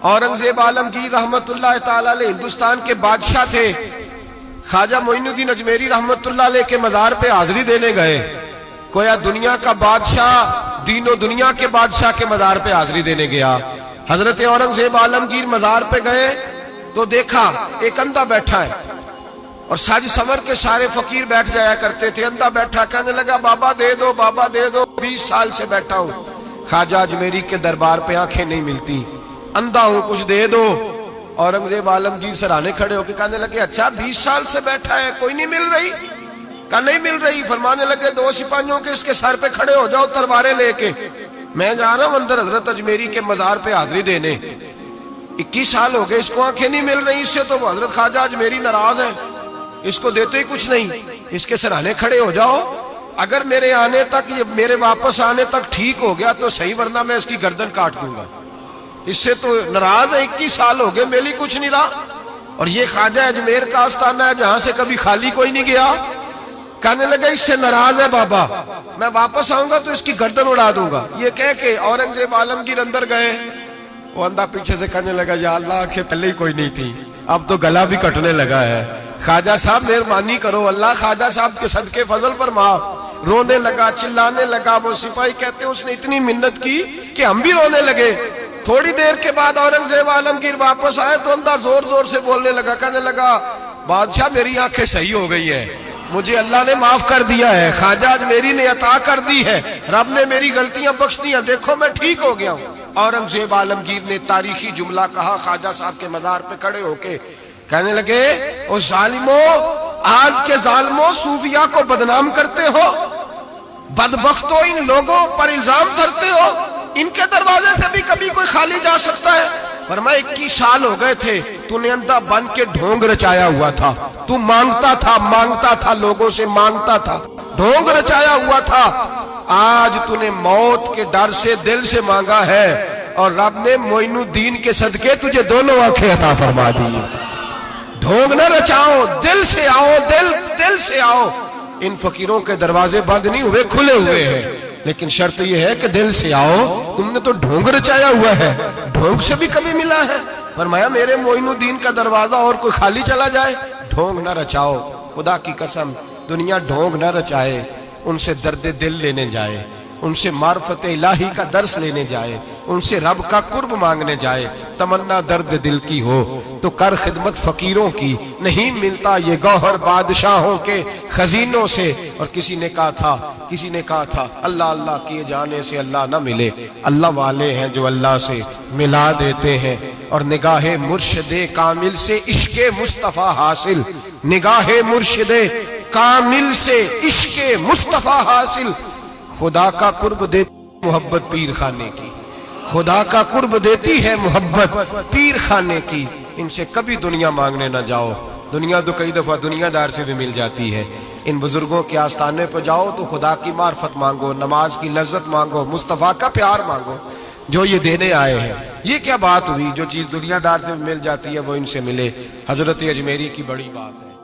औरंगजेब आलमगीर रहमतुल्लाह ताला अलैह हिंदुस्तान के बादशाह थे। ख्वाजा मोइनुद्दीन अजमेरी रहमतुल्लाह अलैह के मजार पे हाजिरी देने गए। कोया दुनिया का बादशाह दीनो दुनिया के बादशाह के मजार पे हाजिरी देने गया। हजरत औरंगजेब आलमगीर मजार पे गए तो देखा एक अंधा बैठा है और साज समर के सारे फकीर बैठ जाया करते थे। अंधा बैठा, कहने लगा बाबा दे दो, बाबा दे दो, 20 साल से बैठा हूं ख्वाजा अजमेरी के दरबार पे, आंखें नहीं मिलती, अंधा हूं, कुछ दे दो। औरंगजेब आलमगीर सराहने खड़े होकर कहने लगे अच्छा 20 साल से बैठा है, कोई नहीं मिल रही? कहा नहीं मिल रही। फरमाने लगे 2 सिपाहियों के इसके सर पे खड़े हो जाओ तलवारें लेके, मैं जा रहा हूं अंदर हजरत अजमेरी के मजार पे हाजिरी देने। 21 साल हो गए, इसको आंखें नहीं मिल रही, इससे तो हजरत ख्वाजा अजमेरी नाराज है, इसको देते ही कुछ नहीं, इसके सराहने खड़े हो जाओ, अगर मेरे आने तक, मेरे वापस आने तक ठीक हो गया तो सही, वरना मैं इसकी गर्दन काट दूंगा। इससे तो नाराज है, 21 साल हो गए, मेली कुछ नहीं रहा। और ये ख्वाजा अजमेर का आस्थाना है जहां से कभी खाली कोई नहीं गया। कहने लगे इससे नाराज है बाबा, मैं वापस आऊंगा तो इसकी गर्दन उड़ा दूंगा। ये कह के औरंगजेब आलमगीर अंदर गए। वो अंधा पीछे से कहने लगा या अल्लाह, आंखें पहले ही कोई नहीं थी, अब तो गला भी कटने लगा है, ख्वाजा साहब मेहरबानी करो, अल्लाह ख्वाजा साहब के सदके फजल पर माफ। रोने लगा, चिल्लाने लगा। वो सिपाही कहते उसने इतनी मिन्नत की कि हम भी रोने लगे। थोड़ी देर के बाद औरंगजेब आलमगीर वापस आए तो अंदर जोर जोर से बोलने लगा, कहने लगा बादशाह मेरी आंखें सही हो गई है, मुझे अल्लाह ने माफ कर दिया है, ख्वाजा अजमेरी ने अता कर दी है, रब ने मेरी गलतियां बख्श दी हैं, देखो मैं ठीक हो गया हूं। औरंगजेब आलमगीर ने तारीखी जुमला कहा ख्वाजा साहब के मजार पे खड़े होके, कहने लगे ओ जालिमो, आज के जालिमो सूफिया को बदनाम करते हो, बदबख्तो इन लोगों पर इल्जाम धरते हो, इनके दरवाजे से भी कभी कोई खाली जा सकता है? फरमाया 21 साल हो गए थे, तूने अंधा बन के ढोंग रचाया हुआ था, तू मांगता था लोगों से, मांगता था, ढोंग रचाया हुआ था। आज तूने मौत के डर से दिल से मांगा है और रब ने मोइनुद्दीन के सदके तुझे दोनों आंखें अता फरमा दी। ढोंग न रचाओ, दिल से आओ, दिल से आओ। इन फकीरों के दरवाजे बंद नहीं हुए, खुले हुए हैं, लेकिन शर्त यह है कि दिल से आओ। तुमने तो ढोंग रचाया हुआ है, ढोंग से भी कभी मिला है? फरमाया मेरे मोइनुद्दीन का दरवाजा और कोई खाली चला जाए, ढोंग न रचाओ। खुदा की कसम दुनिया ढोंग न रचाए, उनसे दर्द दिल लेने जाए, उनसे मार्फत इलाही का दर्स लेने जाए, उनसे रब का कुर्ब मांगने जाए। तमन्ना दर्द दिल की हो तो कर खिदमत फकीरों की, नहीं मिलता ये गौहर बादशाहों के खजीनों से। और किसी ने कहा था अल्लाह अल्लाह किए जाने से अल्लाह ना मिले, अल्लाह वाले हैं जो अल्लाह से मिला देते हैं। और निगाहे मुर्शिदे कामिल से इश्के मुस्तफा हासिल, निगाहे मुर्शिदे कामिल से इश्के मुस्तफा हासिल। खुदा का कुर्ब देती मोहब्बत पीर खाने की, खुदा का कुर्ब देती है मोहब्बत पीर खाने की। इनसे कभी दुनिया मांगने ना जाओ, दुनिया तो कई दफा दुनियादार से भी मिल जाती है। इन बुजुर्गों के आस्थाने पर जाओ तो खुदा की मार्फत मांगो, नमाज की लज्जत मांगो, मुस्तफा का प्यार मांगो जो ये देने आए हैं। ये क्या बात हुई, जो चीज दुनियादार से मिल जाती है वो इनसे मिले। हजरत अजमेरी की बड़ी बात है।